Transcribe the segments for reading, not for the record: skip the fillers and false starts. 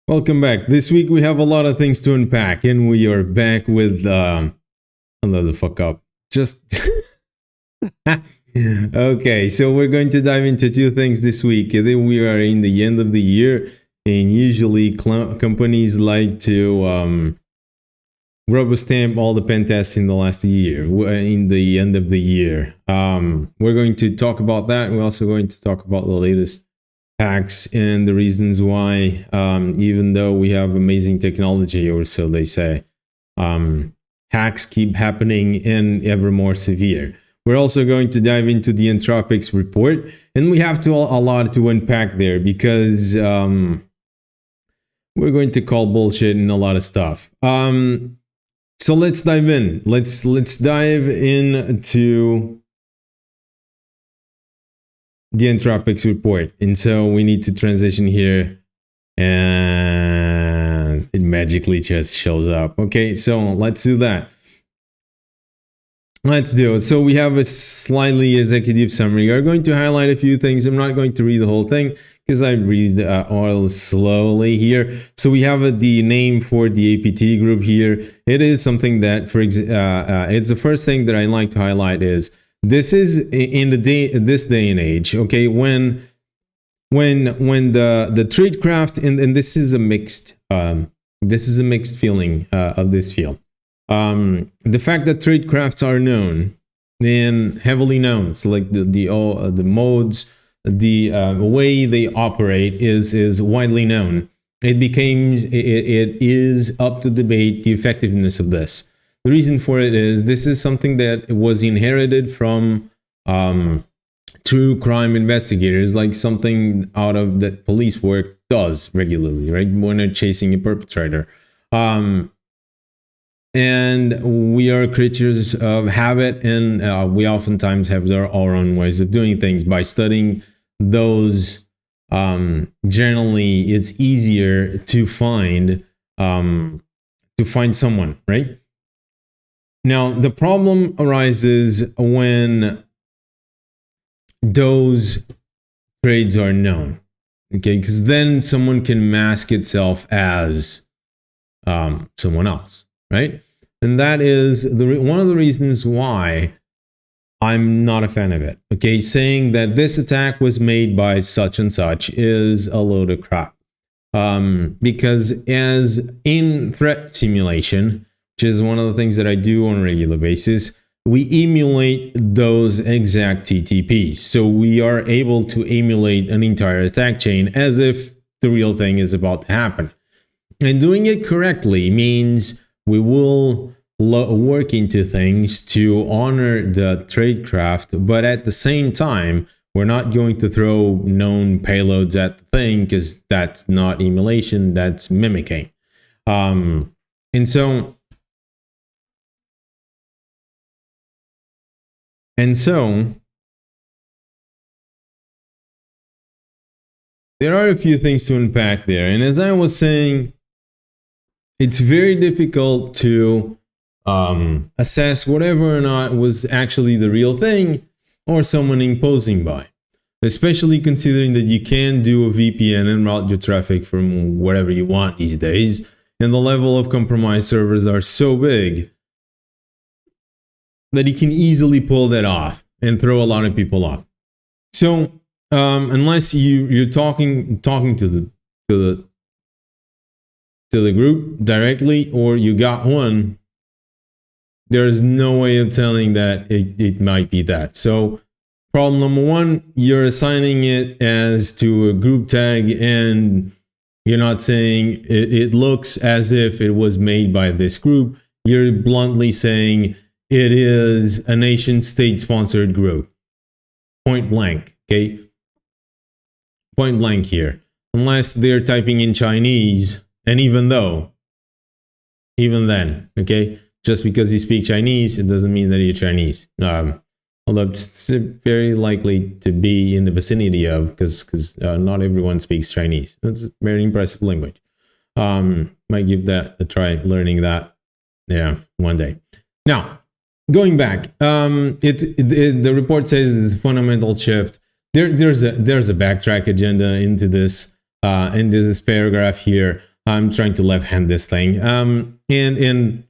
Welcome back. This week we have a lot of things to unpack, and we are back with another fuck up. Just okay. So we're going to dive into two things this week. And then we are in the end of the year, and usually companies like to rubber stamp all the pen tests in the last year, in the end of the year. We're going to talk about that. We're also going to talk about the latest hacks and the reasons why, even though we have amazing technology, or so they say, hacks keep happening and ever more severe. We're also going to dive into the Anthropic's report, and we have a lot to unpack there because we're going to call bullshit in a lot of stuff. So let's dive in. Let's dive into the Anthropic's report. And so we need to transition here, and it magically just shows up. Okay, so let's do that. Let's do it. So we have a slightly executive summary. I'm going to highlight a few things. I'm not going to read the whole thing because I read all slowly here. So we have the name for the APT group here. It is something that, it's the first thing that I like to highlight is this is in this day and age. Okay, when the tradecraft and this is a mixed feeling of this field. The fact that tradecrafts are known and heavily known, so like the modes, the way they operate is widely known. It is up to debate the effectiveness of this. The reason for it is this is something that was inherited from true crime investigators, like something out of that police work does regularly, right? When they're chasing a perpetrator. And we are creatures of habit, and we oftentimes have our own ways of doing things. By studying those, generally it's easier to find someone, right? Now, the problem arises when those trades are known, okay? Because then someone can mask itself as someone else, right? And that is one of the reasons why I'm not a fan of it, okay? Saying that this attack was made by such and such is a load of crap. Because as in threat simulation, which is one of the things that I do on a regular basis, we emulate those exact TTPs. So we are able to emulate an entire attack chain as if the real thing is about to happen. And doing it correctly means we will work into things to honor the tradecraft, but at the same time, we're not going to throw known payloads at the thing because that's not emulation, that's mimicking. And so there are a few things to unpack there. And as I was saying, it's very difficult to assess whatever or not was actually the real thing or someone imposing by. Especially considering that you can do a VPN and route your traffic from wherever you want these days. And the level of compromised servers are so big that you can easily pull that off and throw a lot of people off. So unless you're talking to the group directly, or you got one, there's no way of telling that it might be that. So problem number one, you're assigning it as to a group tag, and you're not saying it looks as if it was made by this group. You're bluntly saying it is a nation state sponsored group. Point blank, okay? Point blank here. Unless they're typing in Chinese, and even then, okay? Just because you speak Chinese, it doesn't mean that you're Chinese. Although it's very likely to be in the vicinity of, because not everyone speaks Chinese. It's a very impressive language. Might give that a try, learning that, one day. Now, going back, the report says it's a fundamental shift. There's a backtrack agenda into this paragraph here. I'm trying to left hand this thing. And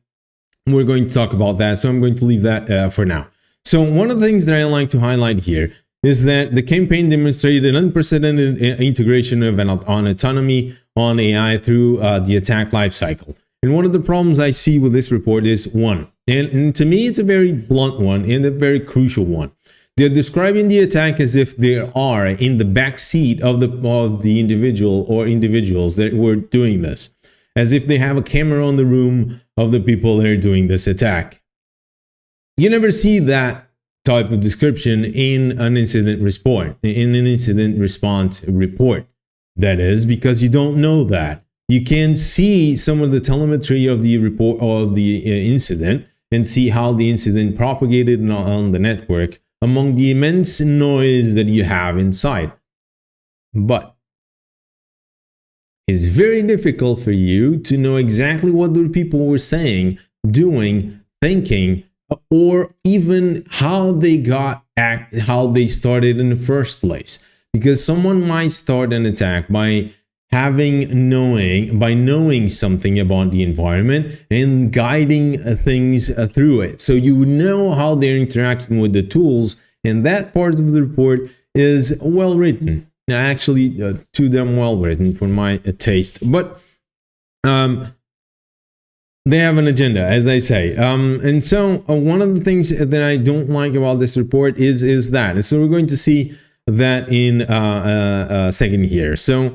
we're going to talk about that. So I'm going to leave that for now. So one of the things that I like to highlight here is that the campaign demonstrated an unprecedented integration of autonomy on AI through the attack lifecycle. And one of the problems I see with this report is one, and to me it's a very blunt one and a very crucial one. They're describing the attack as if they are in the back seat of the individual or individuals that were doing this, as if they have a camera on the room of the people that are doing this attack. You never see that type of description in an incident response report. That is because you don't know that. You can see some of the telemetry of the report of the incident and see how the incident propagated on the network among the immense noise that you have inside. But it's very difficult for you to know exactly what the people were saying, doing, thinking, or even how they started in the first place. Because someone might start an attack by knowing something about the environment and guiding things through it. So you know how they're interacting with the tools, and that part of the report is well written. Actually, too damn well written for my taste. But they have an agenda, as I say. And so one of the things that I don't like about this report is that. And so we're going to see that in a second here. So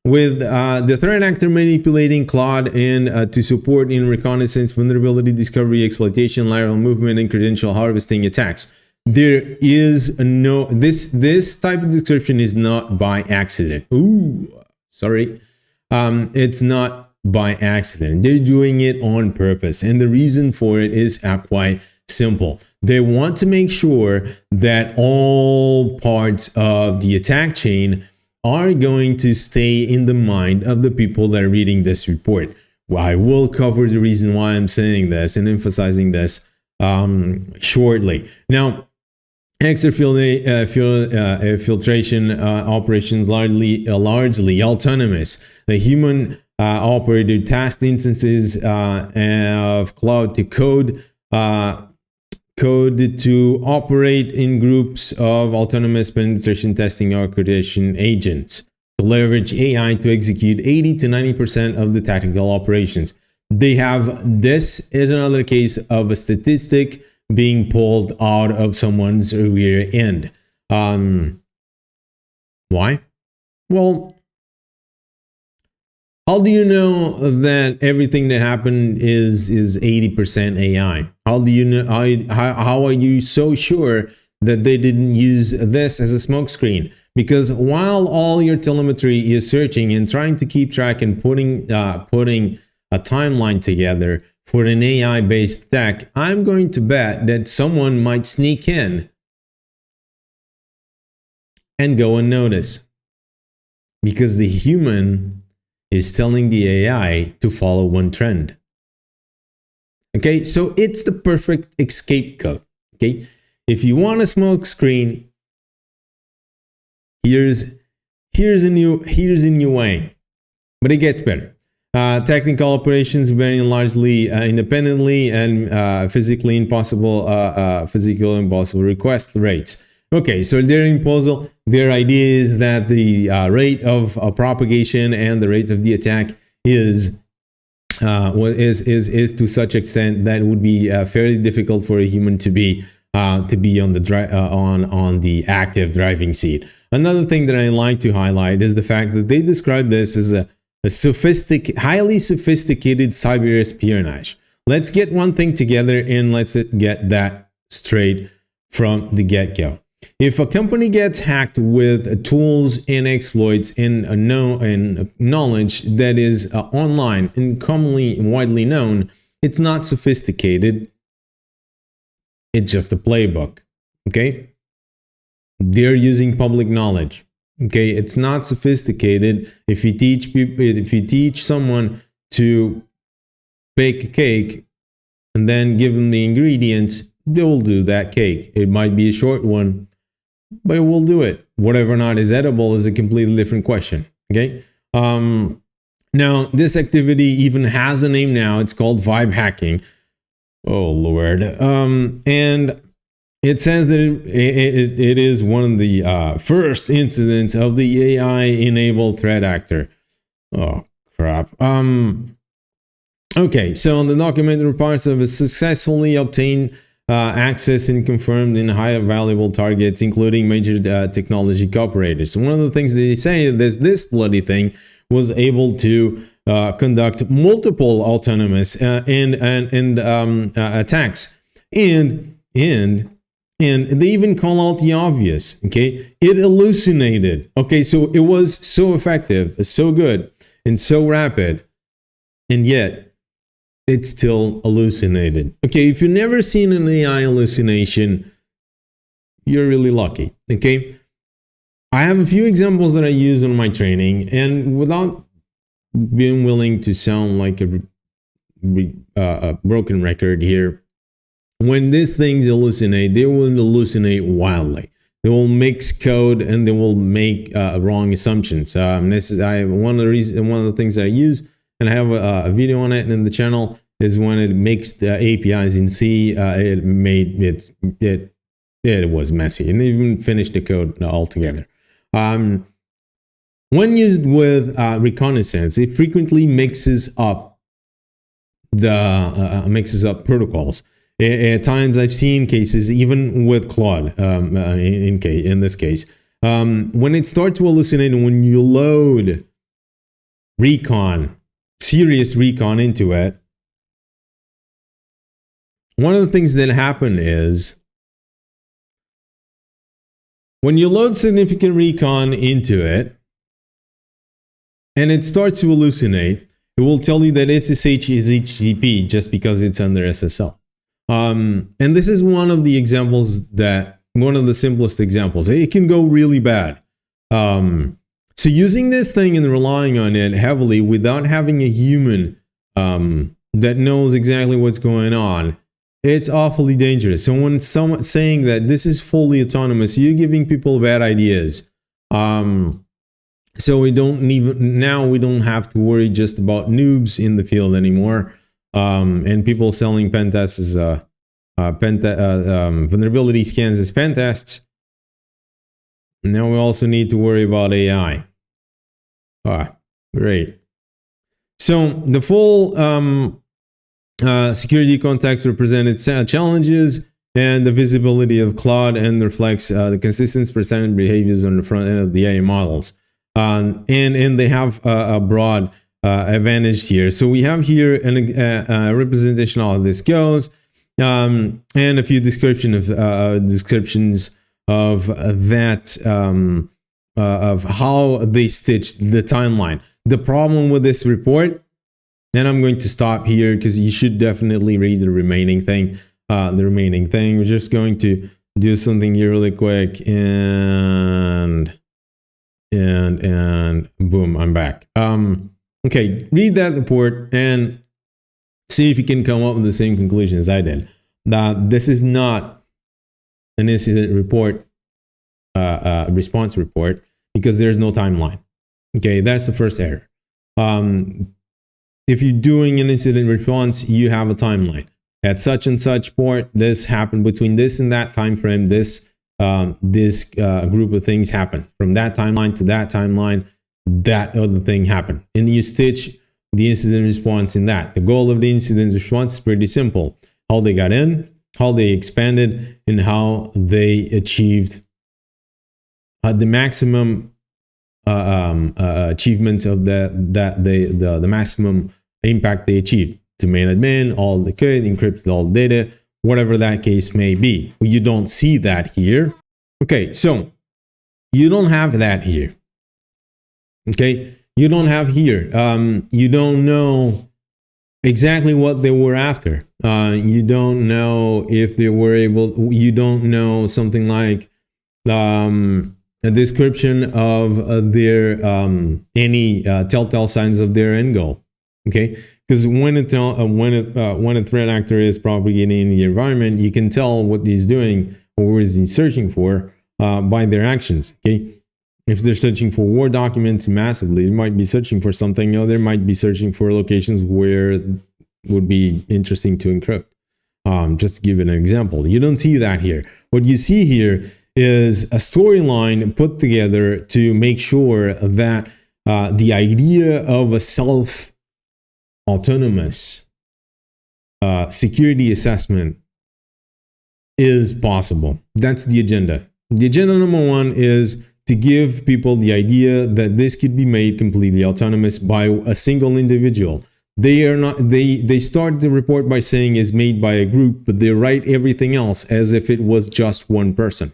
with the threat actor manipulating Claude and to support in reconnaissance, vulnerability discovery, exploitation, lateral movement, and credential harvesting attacks. There is no, this type of description is not by accident. Ooh, sorry. It's not by accident. They're doing it on purpose. And the reason for it is quite simple. They want to make sure that all parts of the attack chain are going to stay in the mind of the people that are reading this report. Well, I will cover the reason why I'm saying this and emphasizing this shortly. Now, exfiltration operations largely autonomous. The human operated tasked instances of cloud to code to operate in groups of autonomous penetration testing orchestration agents to leverage AI to execute 80 to 90% of the tactical operations. They have, this is another case of a statistic being pulled out of someone's rear end. Why? Well, how do you know that everything that happened is 80% AI? How do you know? How are you so sure that they didn't use this as a smokescreen? Because while all your telemetry is searching and trying to keep track and putting a timeline together for an AI-based attack, I'm going to bet that someone might sneak in and go unnoticed, because the human is telling the AI to follow one trend. Okay, so it's the perfect escape code. Okay, if you want a smoke screen, here's a new way, but it gets better. Technical operations vary largely independently and physically impossible request rates. Okay, so their idea is that the rate of propagation and the rate of the attack is to such extent that it would be fairly difficult for a human to be on the active driving seat. Another thing that I like to highlight is the fact that they describe this as a highly sophisticated cyber espionage. Let's get one thing together and let's get that straight from the get-go. If a company gets hacked with tools and exploits and knowledge that is online and commonly and widely known, it's not sophisticated. It's just a playbook. Okay? They're using public knowledge. Okay, it's not sophisticated. If you teach someone to bake a cake and then give them the ingredients, they will do that cake. It might be a short one, but we'll do it. Whatever or not is edible is a completely different question. Okay, Now, this activity even has a name now. It's called vibe hacking. Oh, Lord. And it says that it is one of the first incidents of the AI-enabled threat actor. Oh, crap. Okay, so the documented reports of a successfully obtained access and confirmed in high valuable targets, including major technology cooperators. So one of the things that they say is this bloody thing was able to conduct multiple autonomous attacks, and they even call out the obvious. Okay, it hallucinated. Okay, so it was so effective, so good, and so rapid, and yet it still hallucinated. Okay, if you've never seen an AI hallucination, you're really lucky. Okay, I have a few examples that I use in my training, and without being willing to sound like a broken record here, when these things hallucinate, they will hallucinate wildly. They will mix code and they will make wrong assumptions. This is one of the things that I use, and I have a video on it in the channel, is when it makes the APIs in C. It was messy, and even finished the code altogether. When used with reconnaissance, it frequently mixes up protocols. At times, I've seen cases, even with Claude, in this case, when it starts to hallucinate, and when you load serious recon into it, one of the things that happen is when you load significant recon into it and it starts to hallucinate, it will tell you that SSH is HTTP just because it's under SSL. And this is one of the simplest examples. It can go really bad. So using this thing and relying on it heavily without having a human that knows exactly what's going on, it's awfully dangerous. So when someone saying that this is fully autonomous, you're giving people bad ideas. So we don't have to worry just about noobs in the field anymore. And people selling pen tests as vulnerability scans as pen tests. Now we also need to worry about AI. Great. So the full security context represented challenges and the visibility of Claude, and reflects the consistent percentage behaviors on the front end of the AI models. And they have a broad advantage here. So we have here a representation of how this goes, and a few descriptions of that, of how they stitched the timeline. The problem with this report, and I'm going to stop here because you should definitely read the remaining thing. We're just going to do something here really quick, and boom, I'm back. Okay, read that report and see if you can come up with the same conclusion as I did. This is not an incident report, response report, because there's no timeline. Okay, that's the first error. If you're doing an incident response, you have a timeline. At such and such port, this happened between this and that time frame. This group of things happen from that timeline to that timeline. That other thing happened, and you stitch the incident response in that. The goal of the incident response is pretty simple: how they got in, how they expanded, and how they achieved the maximum achievements of the maximum impact they achieved. To main admin, all the code, encrypted all the data, whatever that case may be. You don't see that here. Okay, so you don't have that here. Okay, you don't have here. You don't know exactly what they were after. You don't know if they were able. You don't know something like a description of their any telltale signs of their end goal. Okay, because when a threat actor is propagating in the environment, you can tell what he's doing or what he's searching for by their actions. Okay, If they're searching for Word documents massively, they might be searching for something, or they might be searching for locations where it would be interesting to encrypt. Just to give an example. You don't see that here. What you see here is a storyline put together to make sure that the idea of a self-autonomous security assessment is possible. That's the agenda. The agenda number one is to give people the idea that this could be made completely autonomous by a single individual. They are not. They start the report by saying it's made by a group, but they write everything else as if it was just one person.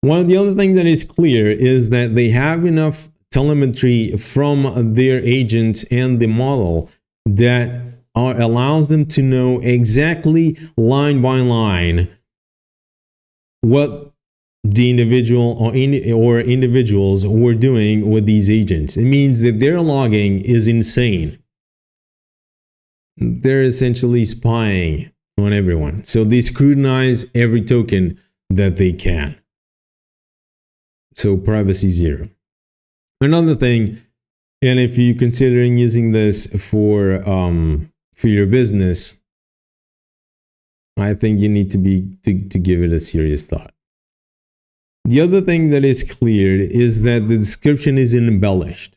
One of the other things that is clear is that they have enough telemetry from their agents and the model that allows them to know exactly line by line what the individual or individuals were doing with these agents. It means that their logging is insane. They're essentially spying on everyone. So they scrutinize every token that they can. So privacy zero. Another thing, and if you're considering using this for your business, I think you need to give it a serious thought. The other thing that is clear is that the description is embellished.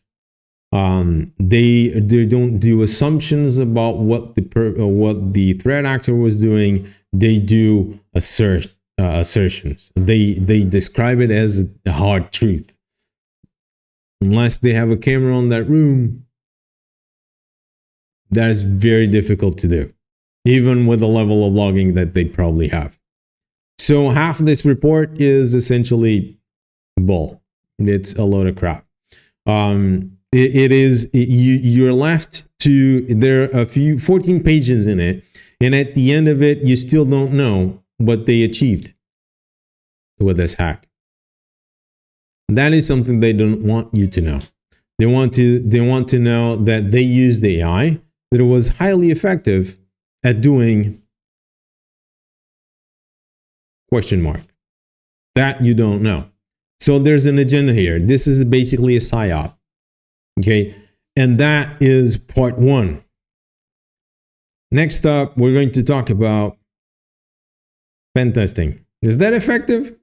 They don't do assumptions about what the threat actor was doing. They do assertions. They describe it as a hard truth. Unless they have a camera on that room, that is very difficult to do, even with the level of logging that they probably have. So half of this report is essentially bull. It's a load of crap. You're left to, there are 14 pages in it, and at the end of it, you still don't know what they achieved with this hack. That is something they don't want you to know. They want to know that they used AI, that it was highly effective at doing ... That you don't know. So there's an agenda here. This is basically a psyop. Okay, and that is part one. Next up, we're going to talk about pen testing. Is that effective?